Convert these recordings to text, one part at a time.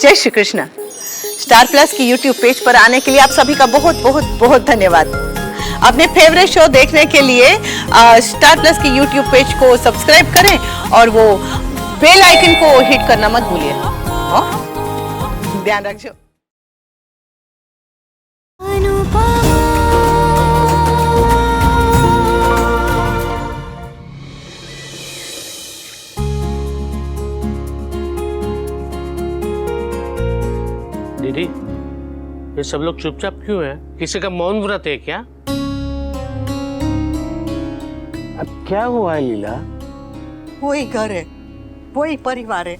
जय Shri Krishna. Star plus की YouTube page पर आने के लिए आप सभी का बहुत बहुत बहुत धन्यवाद। अपने फेवरेट शो देखने के लिए स्टार प्लस की यूट्यूब पेज को सब्सक्राइब करें और वो बेल आइकन को हिट करना मत भूलिए। ध्यान रखिए। दीदी, ये सब लोग चुपचाप क्यों हैं? किसी का मौन व्रत है क्या? अब क्या हुआ है लीला? वही घर है, वही परिवार है,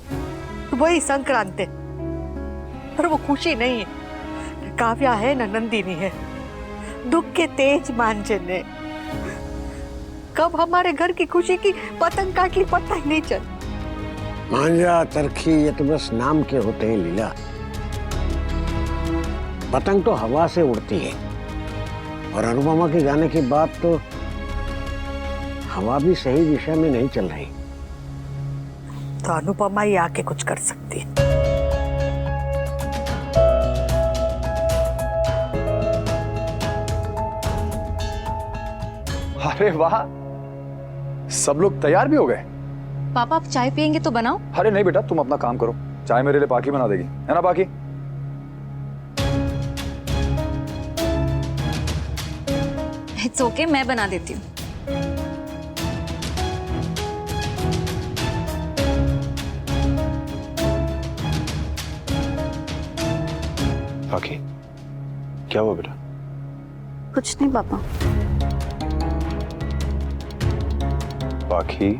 वही संक्रांत है, पर वो खुशी नहीं है। न काव्या है न नंदिनी है। दुख के तेज मांझन है। कब हमारे घर की खुशी की पतंग काटली पता ही नहीं चल। मांझा तरखी ये तो बस नाम के होते हैं लीला। पतंग तो हवा से उड़ती है और अनुपमा के गाने की बात तो हवा भी सही दिशा में नहीं चल रही। तो अनुपमा ही आके कुछ कर सकती है। अरे वाह, सब लोग तैयार भी हो गए। पापा आप चाय पियेंगे तो बनाओ। अरे नहीं बेटा, तुम अपना काम करो। चाय मेरे लिए पाकी बना देगी, है ना पाकी? इट्स ओके, मैं बना देती हूँ। पाकी, क्या हुआ बेटा? कुछ नहीं पापा। पाकी,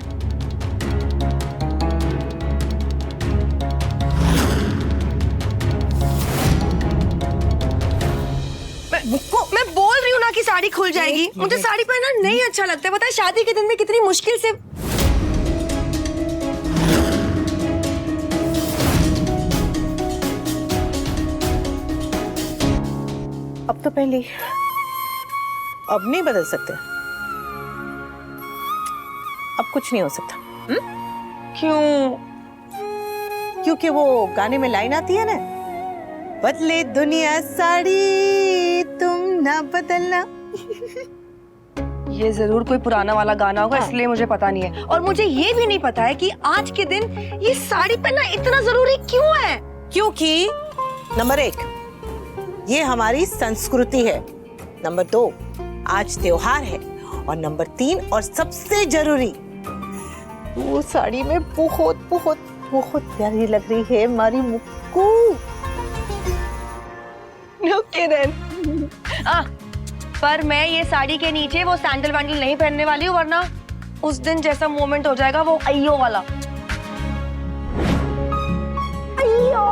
मैं बोल रही हूँ ना कि साड़ी खुल जाएगी। मुझे साड़ी पहनना नहीं अच्छा लगता है। पता है शादी के दिन में कितनी मुश्किल से। अब तो पहले, अब नहीं बदल सकते। अब कुछ नहीं हो सकता। क्यों? क्योंकि वो गाने में लाइन आती है ना, बदले दुनिया साड़ी तुम ना बदलना। ये जरूर कोई पुराना वाला गाना होगा, इसलिए मुझे पता नहीं है। और मुझे ये भी नहीं पता है कि आज के दिन ये साड़ी पहनना इतना जरूरी क्यों है। क्योंकि नंबर 1, ये हमारी संस्कृति है। नंबर 2, आज त्योहार है। और नंबर 3 और सबसे जरूरी, वो साड़ी में बहुत बहुत बहुत प्यारी लग रही है हमारी मुक्कू। Okay then. पर मैं ये साड़ी के नीचे वो सैंडल वैंडल नहीं पहनने वाली हूँ, वरना उस दिन जैसा मोमेंट हो जाएगा वो अय्यो वाला। अय्यो!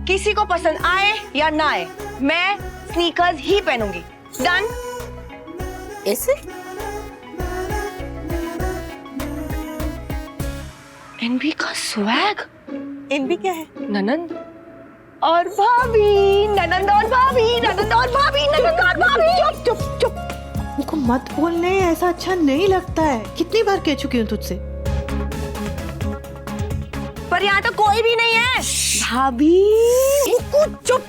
किसी को पसंद आए या ना आए, मैं स्नीकर्स ही पहनूंगी। डन? ऐसे? एनबी का स्वैग। एनबी क्या है? ननंद और भाभी, ननंद और भाभी, ननंद और भाभी, ननंद और भाभी। चुप चुप चुप, उनको मत बोलने, ऐसा अच्छा नहीं लगता है। कितनी बार कह चुकी हूँ तुझसे। पर यहाँ तो कोई भी नहीं है। भाभी, मुक्कू चुप।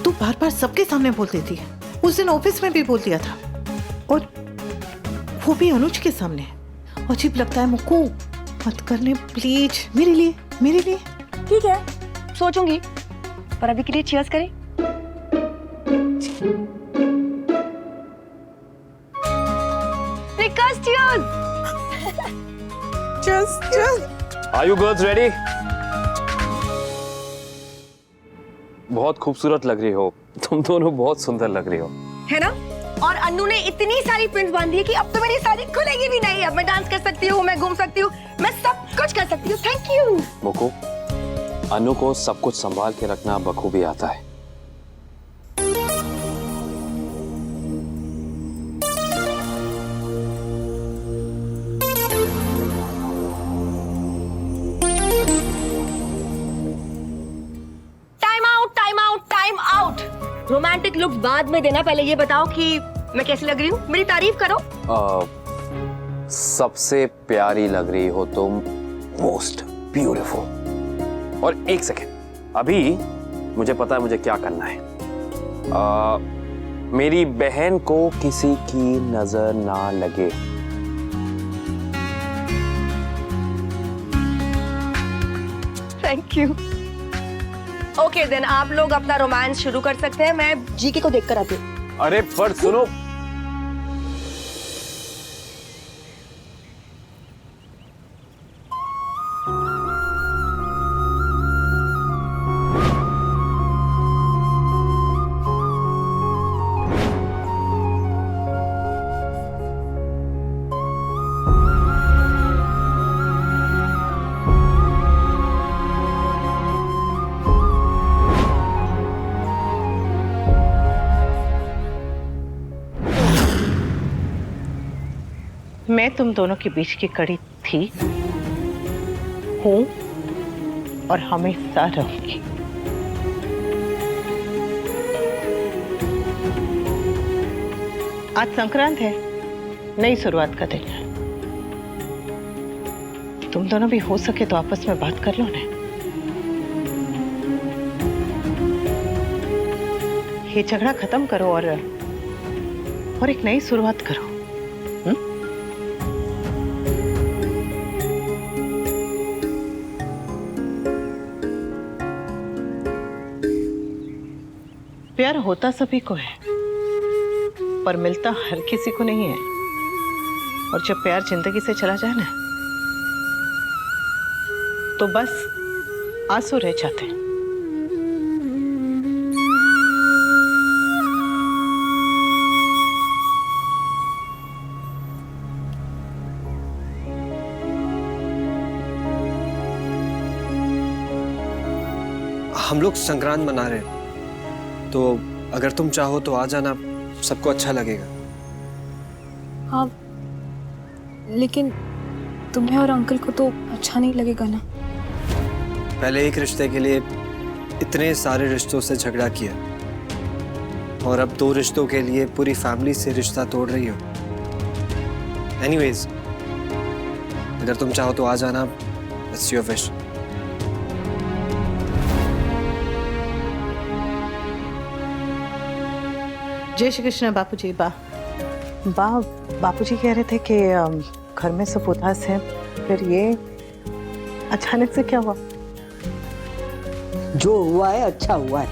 तू बार बार सबके सामने बोल देती है। उस दिन ऑफिस में भी बोल दिया था, और वो भी अनुज के सामने। अजीब लगता है मुक्कू, मत करने प्लीज, मेरे लिए, मेरे लिए। ठीक है, सोचूंगी। पर अभी के लिए चीयर्स करें। Snickers cheers. Cheers cheers. Are you girls ready? बहुत खूबसूरत लग रही हो तुम दोनों, बहुत सुंदर लग रही हो, है ना? और अन्नू ने इतनी सारी पिन्स बांधी है कि अब तो मेरी साड़ी खुलेगी भी नहीं। अब मैं डांस कर सकती हूँ, मैं घूम सकती हूँ, मैं सब कुछ कर सकती हूँ। Thank you. मुक्कू, अनु को सब कुछ संभाल के रखना बखूबी आता है। Time out, time out, time out. Romantic looks बाद में देना, पहले ये बताओ कि मैं कैसी लग रही हूँ। मेरी तारीफ करो। सबसे प्यारी लग रही हो तुम मोस्ट ब्यूटीफुल। और एक सेकेंड, अभी मुझे पता है मुझे क्या करना है। मेरी बहन को किसी की नजर ना लगे। Thank you. ओके देन, आप लोग अपना रोमांस शुरू कर सकते हैं, मैं जीके को देखकर आती हूँ। अरे पर सुनो, मैं तुम दोनों के बीच की कड़ी थी, हूं और हमेशा रहूंगी। आज संक्रांत है, नई शुरुआत का दिन है। तुम दोनों भी हो सके तो आपस में बात कर लो ना। ये झगड़ा खत्म करो और एक नई शुरुआत करो। प्यार होता सभी को है, पर मिलता हर किसी को नहीं है। और जब प्यार जिंदगी से चला जाए ना, तो बस आंसू रह जाते हैं। हम लोग संक्रांत मना रहे हैं, तो अगर तुम चाहो तो आ जाना, सबको अच्छा लगेगा। हाँ, लेकिन तुम्हें और अंकल को तो अच्छा नहीं लगेगा ना। पहले एक रिश्ते के लिए इतने सारे रिश्तों से झगड़ा किया, और अब 2 रिश्तों के लिए पूरी फैमिली से रिश्ता तोड़ रही हो। एनीवेज, अगर तुम चाहो तो आ जाना, इट्स योर विश। जय श्री कृष्ण बापूजी। बापूजी कह रहे थे कि घर में सब उदास है, फिर ये अचानक से क्या हुआ? जो हुआ है अच्छा हुआ है।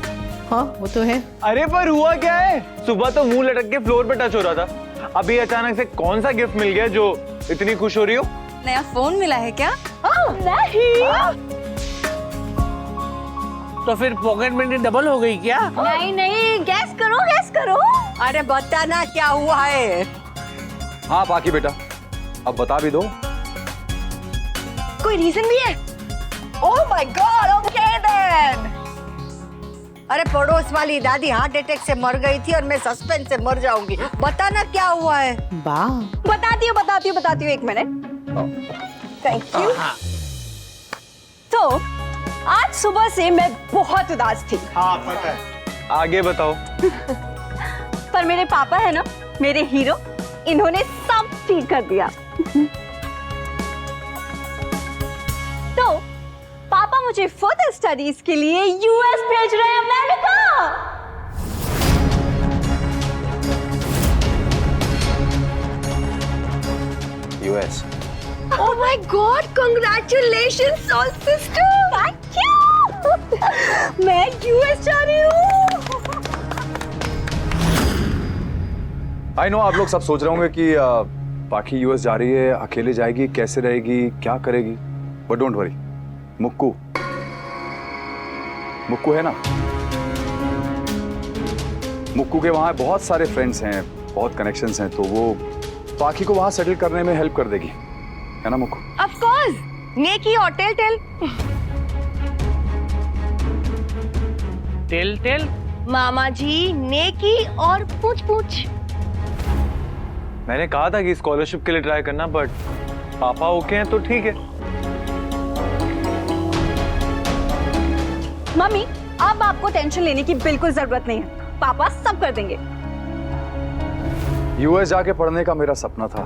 हाँ वो तो है। अरे पर हुआ क्या है? सुबह तो मुंह लटक के फ्लोर पे टच हो रहा था, अभी अचानक से कौन सा गिफ्ट मिल गया जो इतनी खुश हो रही हो? नया फोन मिला है क्या? नहीं। तो फिर पॉकेट मनी डबल हो गई क्या? नहीं नहीं, गैस करो गैस करो। अरे बताना क्या हुआ है? हाँ बाकी बेटा, अब बता भी दो। कोई रीजन भी है? Oh my god, okay then. अरे पड़ोस वाली दादी हार्ट अटैक से मर गई थी और मैं सस्पेंस से मर जाऊंगी। बताना क्या हुआ है? बताती हूँ 1 मिनट। Thank you. तो आज सुबह से मैं बहुत उदास थी। हाँ पता है, आगे बताओ। पर मेरे पापा है ना, मेरे हीरो, इन्होंने सब ठीक कर दिया। तो पापा मुझे फर्दर स्टडीज के लिए यूएस भेज रहे हैं, America. US. Oh my God! Congratulations, soul sister! Thank you! मैं यूएस जा रही हूँ। आई नो आप लोग सब सोच रहे होंगे कि पाखी यूएस जा रही है, अकेले जाएगी, कैसे रहेगी, क्या करेगी, बट डोंट वरी। मुक्कू है ना, मुक्कू के वहाँ बहुत सारे फ्रेंड्स हैं, बहुत कनेक्शंस हैं, तो वो पाखी को वहाँ सेटल करने में हेल्प कर देगी, है ना मुक्कू? Of course, नेकी और टेल। टेल मामा जी, नेकी और पूछ। मैंने कहा था कि स्कॉलरशिप के लिए ट्राई करना, बट पापा ओके हैं तो ठीक है। मम्मी, अब आपको टेंशन लेने की बिल्कुल जरूरत नहीं है, पापा सब कर देंगे। यूएस जाके पढ़ने का मेरा सपना था,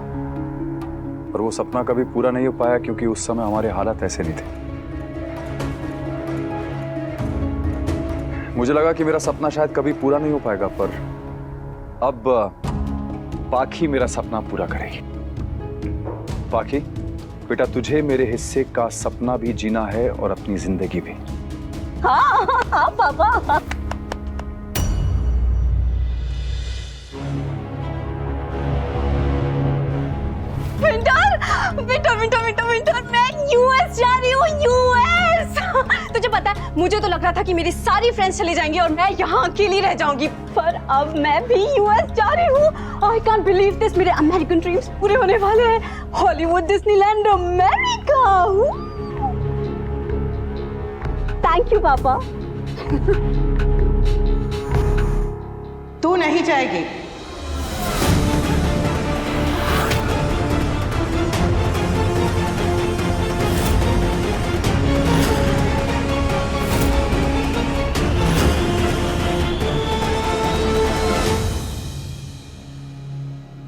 और वो सपना कभी पूरा नहीं हो पाया क्योंकि उस समय हमारे हालात ऐसे नहीं थे। मुझे लगा कि मेरा सपना शायद कभी पूरा नहीं हो पाएगा, पर अब पाखी मेरा सपना पूरा करेगी। पाखी बेटा, तुझे मेरे हिस्से का सपना भी जीना है और अपनी जिंदगी भी। हाँ पापा। विंटर, मैं यूएस जा रही हूँ, यूएस। तुझे पता है, मुझे तो लग रहा था कि मेरी सारी फ्रेंड्स चली जाएंगी और मैं यहाँ अकेली रह जाऊंगी, पर अब मैं भी यूएस जा रही हूँ। आई कांट बिलीव दिस, मेरे अमेरिकन ड्रीम्स पूरे होने वाले हैं। Hollywood, Disneyland, America. Thank you पापा। तू नहीं जाएगी।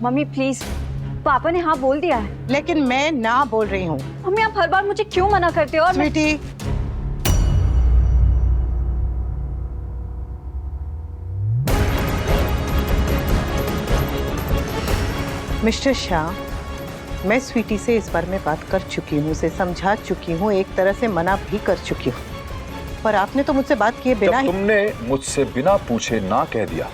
मम्मी प्लीज, पापा ने हाँ बोल दिया है। लेकिन मैं ना बोल रही हूँ। मम्मी आप हर बार मुझे क्यों मना करते हो? और स्वीटी, मिस्टर शाह, मैं स्वीटी से इस बारे में बात कर चुकी हूँ, उसे समझा चुकी हूँ, एक तरह से मना भी कर चुकी हूँ, पर आपने तो मुझसे बात किए बिना ही। तुमने मुझसे बिना पूछे ना कह दिया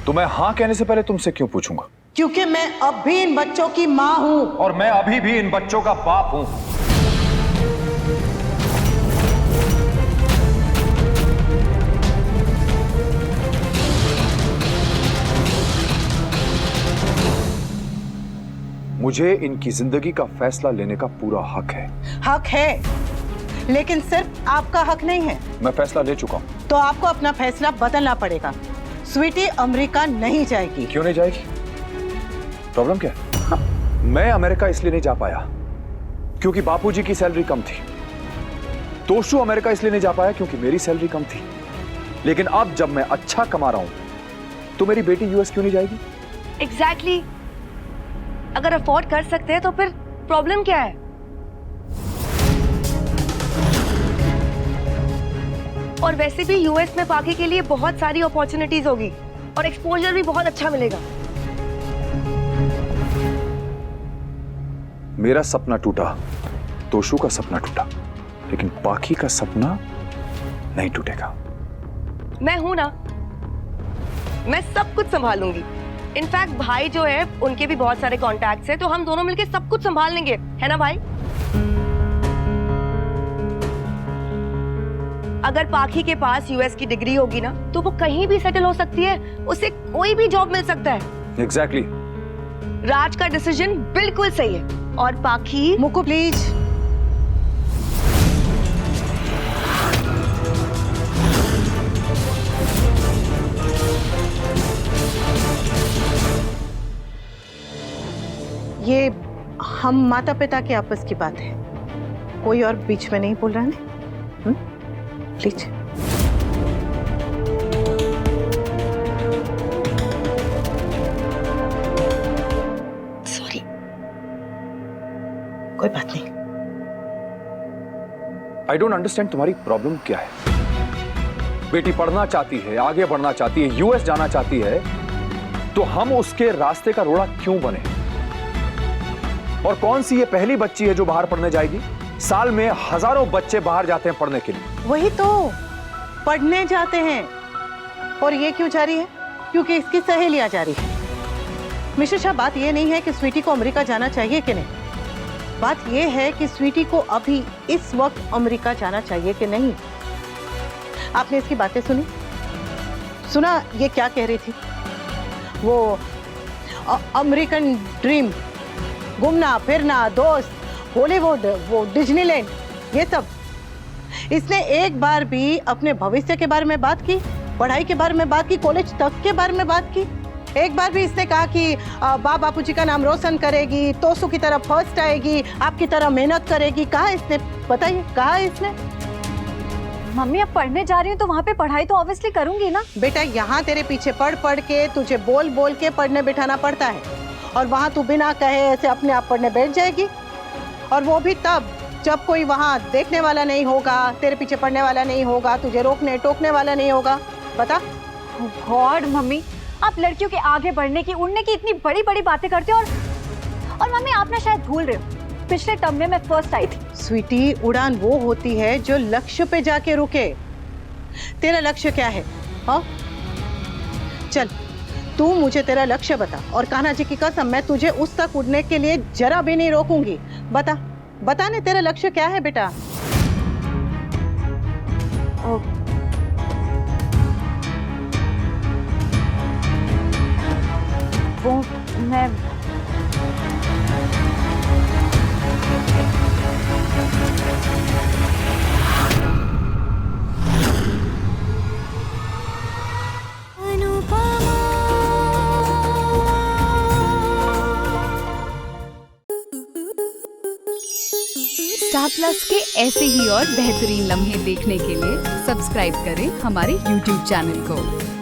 तो मैं हाँ कहने से पहले तुमसे क्यों पूछूंगा? क्योंकि मैं अब भी इन बच्चों की माँ हूँ। और मैं अभी भी इन बच्चों का बाप हूँ। मुझे इनकी जिंदगी का फैसला लेने का पूरा हक है। हक है, लेकिन सिर्फ आपका हक नहीं है। मैं फैसला ले चुका हूँ। तो आपको अपना फैसला बदलना पड़ेगा। स्वीटी अमेरिका नहीं जाएगी। क्यों नहीं जाएगी? प्रॉब्लम क्या है? मैं अमेरिका इसलिए नहीं जा पाया क्योंकि बापूजी की सैलरी कम थी। तोशु अमेरिका इसलिए नहीं जा पाया क्योंकि मेरी सैलरी कम थी। लेकिन अब जब मैं अच्छा कमा रहा हूं तो मेरी बेटी यूएस क्यों नहीं जाएगी? एग्जैक्टली। अगर अफोर्ड कर सकते हैं तो फिर प्रॉब्लम क्या है? और वैसे भी यूएस में पाखी के लिए बहुत सारी अपॉर्चुनिटीज होगी और एक्सपोजर भी बहुत अच्छा मिलेगा। मेरा सपना टूटा, तोशु का सपना टूटा, लेकिन पाखी का सपना नहीं टूटेगा। मैं हूं ना, मैं सब कुछ संभालूंगी। इनफैक्ट भाई जो है उनके भी बहुत सारे कॉन्टैक्ट्स हैं, तो हम दोनों मिलकर सब कुछ संभाल लेंगे, है ना भाई? अगर पाखी के पास यूएस की डिग्री होगी ना तो वो कहीं भी सेटल हो सकती है, उसे कोई भी जॉब मिल सकता है। एग्जैक्टली। राज का डिसीजन बिल्कुल सही है। और पाखी, मुकु प्लीज। ये हम माता पिता के आपस की बात है, कोई और बीच में नहीं बोल रहा है। प्लीज। सॉरी। कोई बात नहीं। आई डोंट अंडरस्टैंड तुम्हारी प्रॉब्लम क्या है। बेटी पढ़ना चाहती है, आगे बढ़ना चाहती है, यूएस जाना चाहती है, तो हम उसके रास्ते का रोड़ा क्यों बने? और कौन सी ये पहली बच्ची है जो बाहर पढ़ने जाएगी? साल में हजारों बच्चे बाहर जाते हैं पढ़ने के लिए। वही तो, पढ़ने जाते हैं। और ये क्यों जा रही है? क्योंकि इसकी सहेलियां जा रही है। मिस्टर शाह, बात ये नहीं है कि स्वीटी को अमेरिका जाना चाहिए कि नहीं, बात ये है कि स्वीटी को अभी इस वक्त अमेरिका जाना चाहिए कि नहीं। आपने इसकी बातें सुनी? सुना ये क्या कह रही थी? वो अमेरिकन ड्रीम, घूमना फिरना, दोस्त, हॉलीवुड, वो डिज्नीलैंड, ये सब। इसने एक बार भी अपने भविष्य के बारे में बात की, पढ़ाई के बारे में बात की, कॉलेज तक के बारे में बात की? एक बार भी इसने कहा कि बापूजी का नाम रोशन करेगी, तोशु की तरह फर्स्ट आएगी, आपकी तरह मेहनत करेगी? कहा इसने? बताइए, कहा इसने? मम्मी अब पढ़ने जा रही हूँ तो वहाँ पे पढ़ाई तो ऑब्वियसली करूंगी ना। बेटा, यहाँ तेरे पीछे पढ़ पढ़ के, तुझे बोल बोल के पढ़ने बिठाना पड़ता है, और वहाँ तू बिना कहे ऐसे अपने आप पढ़ने बैठ जाएगी, और वो भी तब जब कोई वहाँ देखने वाला नहीं होगा, तेरे पीछे पढ़ने वाला नहीं होगा, तुझे रोकने टोकने वाला नहीं होगा। बता। गॉड मम्मी, आप लड़कियों के आगे बढ़ने की, उड़ने की इतनी बड़ी बड़ी बातें करते हो। और मम्मी आप ना शायद भूल रहे हो, पिछले टर्म में मैं फर्स्ट आई थी। स्वीटी, उड़ान वो होती है जो लक्ष्य पे जाके रुके। तेरा लक्ष्य क्या है? हाँ, चल तू मुझे तेरा लक्ष्य बता, और कान्हा जी की कसम मैं तुझे उस तक उड़ने के लिए जरा भी नहीं रोकूंगी। बता, बता ने तेरा लक्ष्य क्या है बेटा? वो मैं स्टार प्लस के ऐसे ही और बेहतरीन लम्हे देखने के लिए सब्सक्राइब करें हमारे YouTube चैनल को।